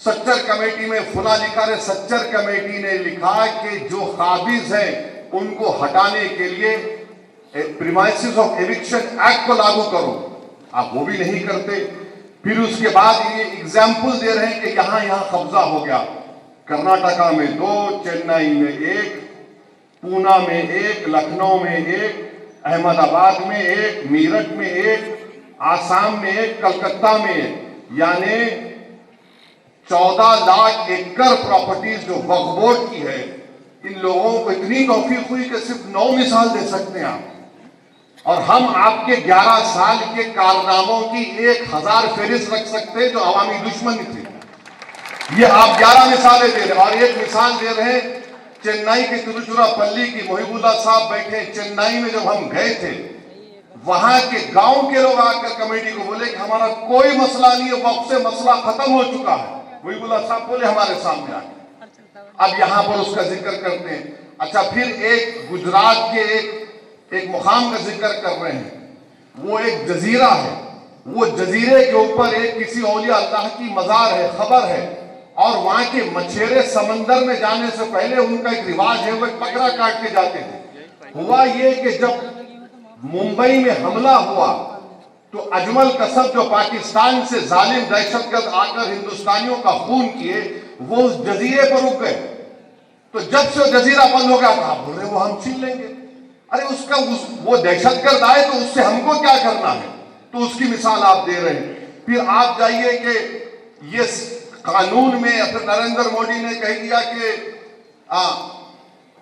Sachar committee میں فلاں لکھا ہے، سچر کمیٹی نے لکھا کہ جو قابض ہیں ان کو ہٹانے کے لیے پریمائسز آف ایوکشن ایکٹ کو لاگو کرو، آپ وہ بھی نہیں کرتے۔ پھر اس کے بعد یہ ایگزامپل دے رہے ہیں کہ یہاں قبضہ ہو گیا، کرناٹکا میں 2، چنئی میں 1، پونا میں 1، لکھنؤ میں 1، احمد آباد میں 1، میرٹھ میں 1، آسام میں 1، کلکتہ میں 1، یعنی 14 لاکھ ایکڑ پراپرٹیز جو وقف بورڈ کی ہے۔ ان لوگوں کو اتنی توفیق ہوئی کہ صرف 9 مثال دے سکتے ہیں آپ، اور ہم آپ کے 11 سال کے کارناموں کی 1000 فہرست رکھ سکتے جو عوامی دشمنی تھی۔ یہ آپ 11 مثالیں دے رہے ہیں، اور ایک مثال دے رہے ہیں چنئی کے تروچیراپلی کی۔ محب اللہ صاحب بیٹھے چنئی میں، جب ہم گئے تھے وہاں کے گاؤں کے لوگ آ کر کمیٹی کو بولے کہ ہمارا کوئی مسئلہ نہیں ہے، وقف سے مسئلہ ختم ہو چکا ہے۔ محب اللہ صاحب بولے ہمارے سامنے آ کے، اب یہاں پر اس کا ذکر کرتے ہیں۔ اچھا، پھر ایک گجرات کے ایک مقام کا ذکر کر رہے ہیں، وہ ایک جزیرہ ہے، وہ جزیرے کے اوپر ایک کسی اولیاء اللہ کی مزار ہے، خبر ہے، اور وہاں کے مچھیرے سمندر میں جانے سے پہلے ان کا ایک رواج ہے، وہ ایک بکرا کاٹ کے جاتے تھے۔ ہوا یہ کہ جب ممبئی میں حملہ ہوا تو اجمل قصب جو پاکستان سے ظالم دہشت گرد آ کر ہندوستانیوں کا خون کیے، وہ اس جزیرے پر رک گئے۔ تو جب سے جزیرہ بند ہو گیا تو آپ بول رہے ہیں وہ ہم چھین لیں گے۔ ارے وہ دہشت گرد آئے تو اس سے ہم کو کیا کرنا ہے؟ تو اس کی مثال آپ دے رہے ہیں۔ پھر آپ جائیے کہ یہ قانون میں، پھر نریندر مودی نے کہہ دیا کہ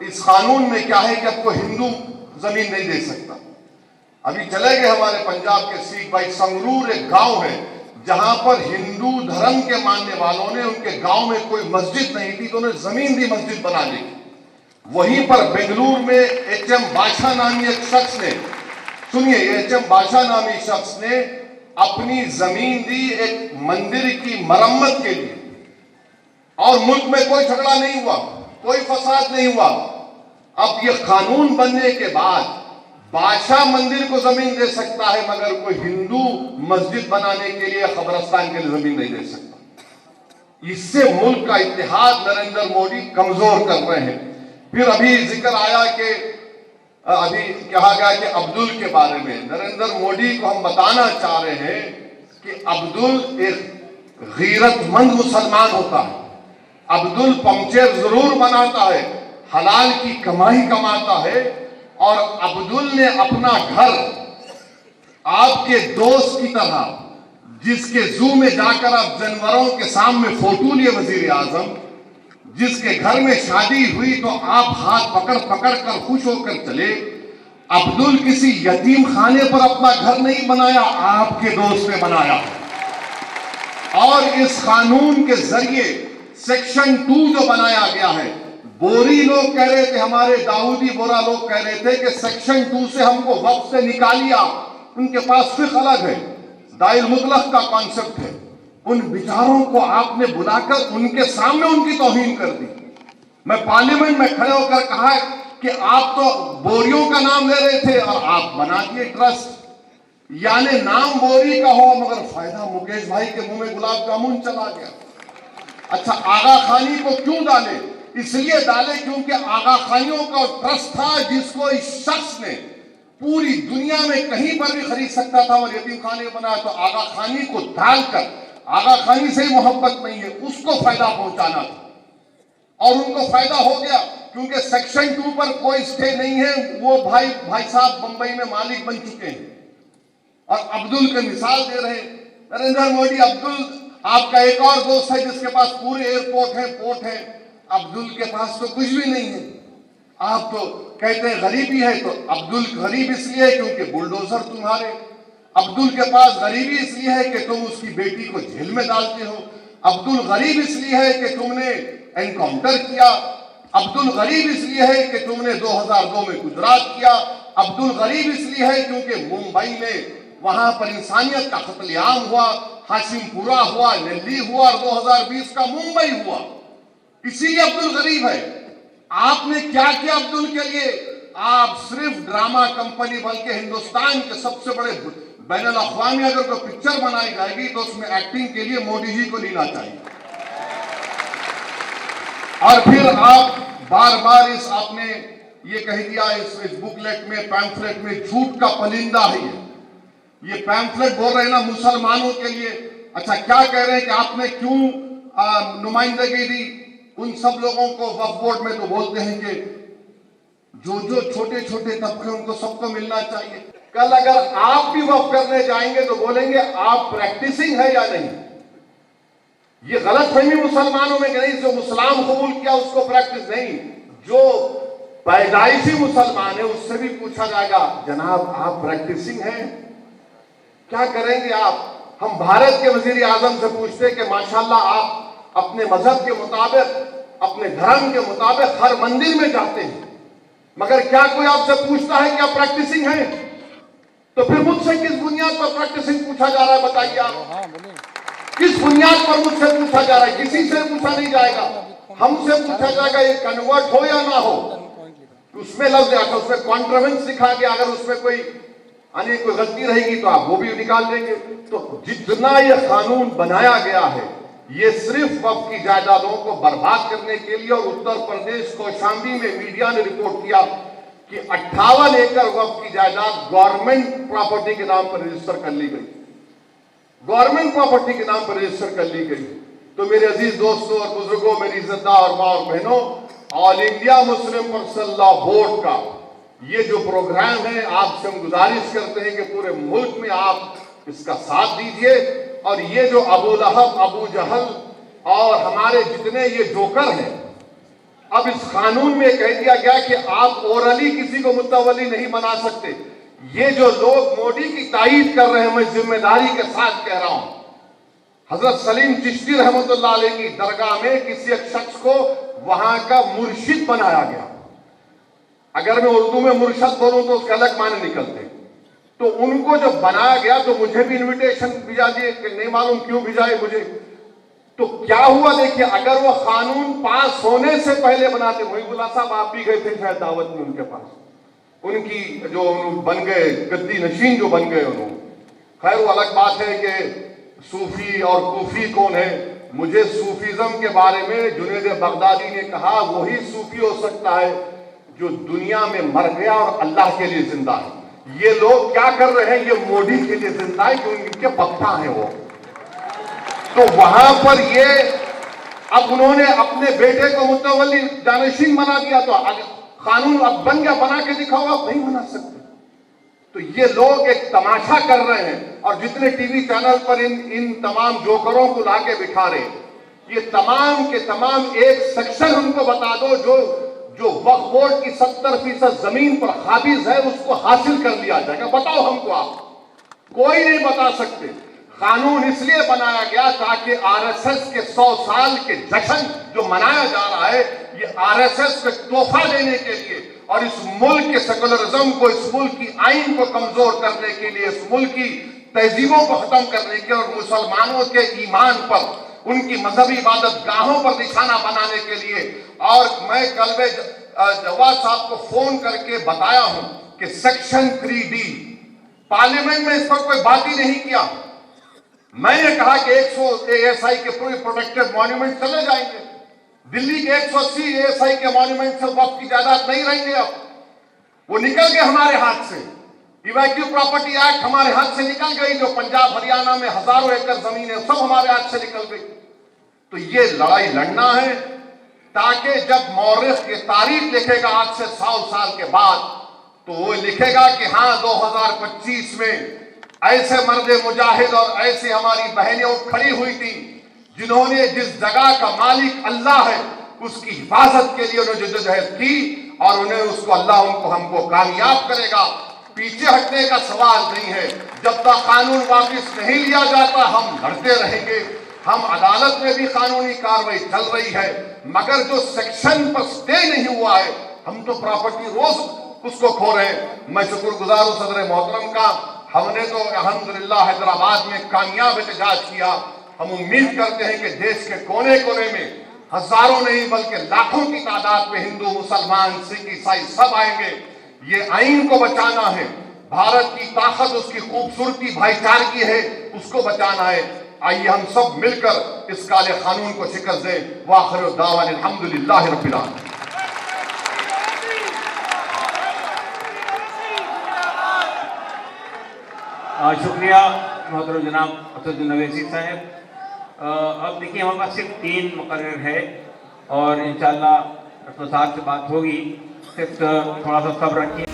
اس قانون میں کیا ہے کہ اب کوئی ہندو زمین نہیں دے سکتا۔ ابھی چلے گئے ہمارے پنجاب کے سکھ بھائی، سنگرور ایک گاؤں ہے جہاں پر ہندو دھرم کے ماننے والوں نے، ان کے گاؤں میں کوئی مسجد نہیں تھی تو انہیں زمین دی مسجد بنا لی۔ وہیں پر بنگلور میں ایچ ایم بادشاہ نامی ایک شخص نے، سنیے، ایچ ایم بادشاہ نامی شخص نے اپنی زمین دی ایک مندر کی مرمت کے لیے، اور ملک میں کوئی جھگڑا نہیں ہوا، کوئی فساد نہیں ہوا۔ اب یہ قانون بننے کے بعد بادشاہ مندر کو زمین دے سکتا ہے، مگر کوئی ہندو مسجد بنانے کے لیے، قبرستان کے لیے زمین نہیں دے سکتا۔ اس سے ملک کا اتحاد نریندر مودی کمزور کر رہے ہیں۔ پھر ابھی ذکر آیا کہ ابھی کہا گیا کہ عبدل کے بارے میں، نریندر مودی کو ہم بتانا چاہ رہے ہیں کہ عبدل ایک غیرت مند مسلمان ہوتا ہے۔ عبدل پمچر ضرور بناتا ہے، حلال کی کمائی کماتا ہے، اور عبدل نے اپنا گھر آپ کے دوست کی طرح، جس کے زو میں جا کر آپ جانوروں کے سامنے فوٹو لیے وزیر اعظم، جس کے گھر میں شادی ہوئی تو آپ ہاتھ پکڑ پکڑ کر خوش ہو کر چلے، عبدل کسی یتیم خانے پر اپنا گھر نہیں بنایا، آپ کے دوست نے بنایا۔ اور اس قانون کے ذریعے سیکشن 2 جو بنایا گیا ہے، بوری لوگ کہہ رہے تھے، ہمارے داؤدی بورا لوگ کہہ رہے تھے کہ سیکشن 2 سے ہم کو وقف سے نکالیا، ان کے پاس فقہ الگ ہے، دائر مطلق کا کانسیپٹ ہے۔ ان بیچاروں کو آپ نے بلا کر ان کے سامنے ان کی توہین کر دی۔ میں پارلیمنٹ میں کھڑے ہو کر کہا کہ آپ تو بوریوں کا نام لے رہے تھے اور آپ بنا دیے ٹرسٹ، یعنی نام بوری کا ہو مگر فائدہ مکیش بھائی کے منہ میں گلاب جامن چلا گیا۔ اچھا، آغا خانی کو کیوں ڈالے؟ اس لیے ڈالے کیونکہ آغا خانیوں کا ٹرسٹ تھا جس کو اس شخص نے پوری دنیا میں کہیں پر بھی خرید سکتا تھا اور یتیم خانے بنایا، تو آغا خانی کو ڈال کر، آغا خانی سے ہی محبت نہیں ہے، اس کو فائدہ پہنچانا تھا، اور ان کو فائدہ ہو گیا کیونکہ سیکشن 2 پر کوئی اسٹے نہیں ہے۔ وہ بھائی صاحب بمبئی میں مالک بن چکے ہیں، اور عبدل کے مثال دے رہے ہیں نریندر مودی۔ عبدل آپ کا ایک اور دوست ہے جس کے پاس پورے ایئرپورٹ ہیں، پورٹ ہیں، عبدل کے پاس تو کچھ بھی نہیں ہے۔ آپ تو کہتے ہیں غریبی ہے، تو عبدل غریب اس لیے ہے کیونکہ بلڈوزر تمہارے۔ عبدل کے پاس غریبی اس لیے ہے کہ تم اس کی بیٹی کو جیل میں ڈالتے ہو۔ عبدل غریب اس لیے ہے کہ تم نے انکاؤنٹر کیا۔ عبدل غریب اس لیے ہے کہ تم نے 2002 میں گجرات کیا۔ عبدل غریب اس لیے ہے کیونکہ ممبئی میں وہاں پر انسانیت کا قتل عام ہوا، ہاشم پورہ ہوا، نلی ہوا، اور 2020 کا ممبئی ہوا، اسی لیے عبدل غریب ہے۔ آپ نے کیا کیا عبدل کے لیے؟ آپ صرف ڈرامہ کمپنی، بلکہ ہندوستان کے سب سے بڑے بین الاقوامی اگر کوئی پکچر بنائی جائے گی تو اس میں ایکٹنگ کے لیے مودی جی کو لینا چاہیے۔ اور پھر آپ بار بار آپ نے یہ کہہ دیا اس بکلیٹ میں پیمفلیٹ میں جھوٹ کا پلندہ ہے یہ پیمفلیٹ بول رہے ہیں نا مسلمانوں کے لیے. اچھا کیا کہہ رہے ہیں کہ آپ نے کیوں نمائندگی دی ان سب لوگوں کو وقف بورڈ میں؟ تو بولتے ہیں کہ جو چھوٹے چھوٹے طبقے ان کو سب کو ملنا چاہیے. کل اگر آپ بھی وقف کرنے جائیں گے تو بولیں گے آپ پریکٹسنگ ہے یا نہیں. یہ غلط فہمی مسلمانوں میں کہ نہیں جو اسلام قبول کیا اس کو پریکٹس نہیں. جو پیدائشی مسلمان ہے اس سے بھی پوچھا جائے گا جناب آپ پریکٹسنگ ہیں کیا کریں گے آپ؟ ہم بھارت کے وزیر اعظم سے پوچھتے کہ ماشاءاللہ آپ اپنے مذہب کے مطابق اپنے دھرم کے مطابق ہر مندر میں جاتے ہیں مگر کیا کوئی آپ سے پوچھتا ہے کہ آپ پریکٹسنگ ہیں؟ تو پھر مجھ سے کس بنیاد پر پریکٹسنگ پوچھا جا رہا ہے بتائیے آپ؟ کس بنیاد پر مجھ سے پوچھا جا رہا ہے؟ کسی سے پوچھا نہیں جائے گا. ہم سے پوچھا جائے گا یہ کنورٹ ہو یا نہ ہو. اس میں لفظ اس میں کانٹروینس لکھا گیا اگر اس میں کوئی غلطی رہے گی تو آپ وہ بھی نکال لیں گے. تو جتنا یہ قانون بنایا گیا ہے یہ صرف وقف کی جائیدادوں کو برباد کرنے کے لیے. اور اتر پردیش کوشامبی میں میڈیا نے رپورٹ کیا کہ 58 ایکڑ وقف کی جائیداد گورنمنٹ پراپرٹی کے نام پر رجسٹر کر لی گئی. گورنمنٹ پراپرٹی کے نام پر رجسٹر کر لی گئی. تو میرے عزیز دوستوں اور بزرگوں، میری عزت دار اور ماں اور بہنوں، آل انڈیا مسلم پرسنل لا بورڈ کا یہ جو پروگرام ہے آپ سے ہم گزارش کرتے ہیں کہ پورے ملک میں آپ اس کا ساتھ دیجئے. اور یہ جو ابو لہب، ابو جہل اور ہمارے جتنے یہ جوکر ہیں، اب اس قانون میں کہہ دیا گیا کہ آپ اورلی کسی کو متولی نہیں بنا سکتے. یہ جو لوگ مودی کی تائید کر رہے ہیں میں ذمہ داری کے ساتھ کہہ رہا ہوں، حضرت سلیم چشتی رحمت اللہ علیہ کی درگاہ میں کسی ایک شخص کو وہاں کا مرشد بنایا گیا. اگر میں اردو میں مرشد بولوں تو اس کے الگ معنی نکلتے. تو ان کو جب بنایا گیا تو مجھے بھی انویٹیشن بھیجا دیے کہ نہیں معلوم کیوں بھیجائے مجھے. تو کیا ہوا دیکھیے، اگر وہ قانون پاس ہونے سے پہلے بناتے، محب اللہ صاحب آپ بھی گئے تھے شاید دعوت میں ان کے پاس، ان کی جو بن گئے گدی نشین جو بن گئے انہوں. خیر وہ الگ بات ہے کہ صوفی اور کوفی کون ہے. مجھے صوفیزم کے بارے میں جنید بغدادی نے کہا وہی صوفی ہو سکتا ہے جو دنیا میں مر گیا اور اللہ کے لیے زندہ ہے. یہ لوگ کیا کر رہے ہیں؟ یہ مودی کے لیے زندہ ہے کیونکہ ان کے پپا ہیں وہ. تو وہاں پر یہ اب انہوں نے اپنے بیٹے کو متولی جانشین بنا دیا. تو قانون اب بن گیا، بنا کے دکھاؤ، آپ نہیں بنا سکتے. تو یہ لوگ ایک تماشا کر رہے ہیں. اور جتنے ٹی وی چینل پر ان تمام جوکروں کو لا کے بٹھا رہے ہیں، یہ تمام کے تمام ایک سیکشن ان کو بتا دو جو وقف بورڈ کی 70% زمین پر قابض ہے اس کو حاصل کر لیا جائے گا. بتاؤ ہم کو، آپ کوئی نہیں بتا سکتے. قانون اس لیے بنایا گیا تاکہ آر ایس ایس کے 100 سال کے جشن جو منایا جا رہا ہے یہ آر ایس ایس کو تحفہ دینے کے لیے اور اس ملک کے سیکولرزم کو، اس ملک کی آئین کو کمزور کرنے کے لیے، اس ملک کی تہذیبوں کو ختم کرنے کے اور مسلمانوں کے ایمان پر، ان کی مذہبی عبادت گاہوں پر نشانہ بنانے کے لیے. اور میں کل جواد صاحب کو فون کر کے بتایا ہوں کہ سیکشن 3D پارلیمنٹ میں اس پر کوئی بات ہی نہیں کیا. میں نے کہا کہ 100 ASI کے پورے پروٹیکٹڈ مانیومنٹ چلے جائیں گے. دلی کے 180 ASI کے مانیومنٹ سے وقف کی جائیداد نہیں رہیں گے. اب وہ نکل گئے ہمارے ہاتھ سے. ایویکیو پراپرٹی ایکٹ ہمارے ہاتھ سے نکل گئی. جو پنجاب ہریانہ میں ہزاروں ایکڑ زمین ہے سب ہمارے ہاتھ سے نکل گئی. تو یہ لڑائی لڑنا ہے تاکہ جب مورخ یہ تاریخ لکھے گا آج سے 100 سال کے بعد تو وہ لکھے گا کہ ہاں 2025 میں ایسے مرد مجاہد اور ایسے ہماری بہنیں اٹھ کھڑی ہوئی تھی جنہوں نے جس جگہ کا مالک اللہ ہے اس کی حفاظت کے لیے انہوں نے جدوجہد کی اور انہیں اس کو اللہ ہم کو کامیاب کرے گا. پیچھے ہٹنے کا سوال نہیں ہے. جب تک قانون واپس نہیں لیا جاتا ہم لڑتے رہیں گے. ہم عدالت میں بھی قانونی کاروائی چل رہی ہے مگر جو سیکشن پر سٹے نہیں ہوا ہے ہم تو پراپرٹی روز اس کو کھو رہے ہیں. میں شکر گزار ہوں صدر محترم کا. ہم نے تو الحمدللہ حیدرآباد میں کامیاب احتجاج کیا. ہم امید کرتے ہیں کہ دیش کے کونے کونے میں ہزاروں نہیں بلکہ لاکھوں کی تعداد میں ہندو، مسلمان، سکھ، عیسائی سب آئیں گے. یہ آئین کو بچانا ہے. بھارت کی طاقت، اس کی خوبصورتی بھائی چارگی ہے، اس کو بچانا ہے. آئیے ہم سب مل کر اس کالے قانون کو شکست دیں. وآخر دعوانا الحمدللہ رب العالمین. شکریہ محترم جناب اسدالدین اویسی صاحب. اب دیکھیے ہمارے پاس صرف 3 مقرر ہے اور انشاءاللہ رسم ساتھ سے بات ہوگی. صرف تھوڑا سا صبر رکھیے.